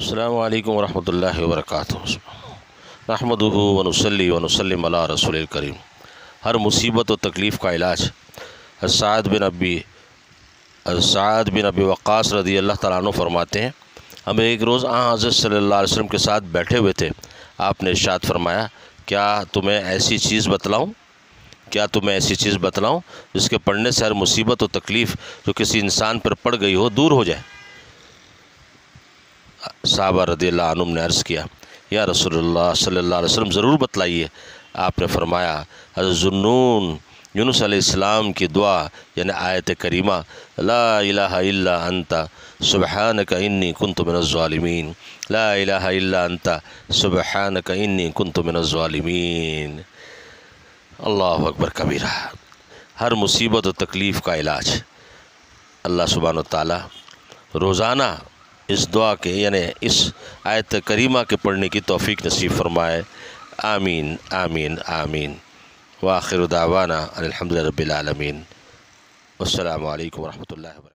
السلام علیکم ورحمۃ اللہ وبرکاتہ۔ نحمدہ ونصلی ونسلم علی رسول الکریم۔ ہر مصیبت و تکلیف کا علاج سعد بن ابی وقاص رضی اللہ تعالیٰ عنہ فرماتے ہیں، ہم ایک روز حضرت صلی اللہ علیہ وسلم کے ساتھ بیٹھے ہوئے تھے۔ آپ نے ارشاد فرمایا، کیا تمہیں ایسی چیز بتلاؤں جس کے پڑھنے سے ہر مصیبت و تکلیف جو کسی انسان پر پڑ گئی ہو دور ہو جائے؟ صحابہ رضی اللہ عنہم نے عرض کیا، یا رسول اللہ صلی اللہ علیہ وسلم ضرور بتلائیے۔ آپ نے فرمایا، حضرت ذوالنون یونس علیہ السلام کی دعا یعنی آیت کریمہ، لا الہ الا انت سبحانک انی کنت من الظالمین، لا الہ الا انت سبحانک انی کنت من الظالمین۔ اللہ اکبر کبیرہ۔ ہر مصیبت و تکلیف کا علاج اللہ سبحانہ و تعالیٰ روزانہ اس دعا کے یعنی اس آیت کریمہ کے پڑھنے کی توفیق نصیب فرمائے۔ آمین آمین آمین۔ وآخر دعوانا ان الحمد للہ رب العالمین۔ والسلام علیکم ورحمۃ اللہ وبرکاتہ۔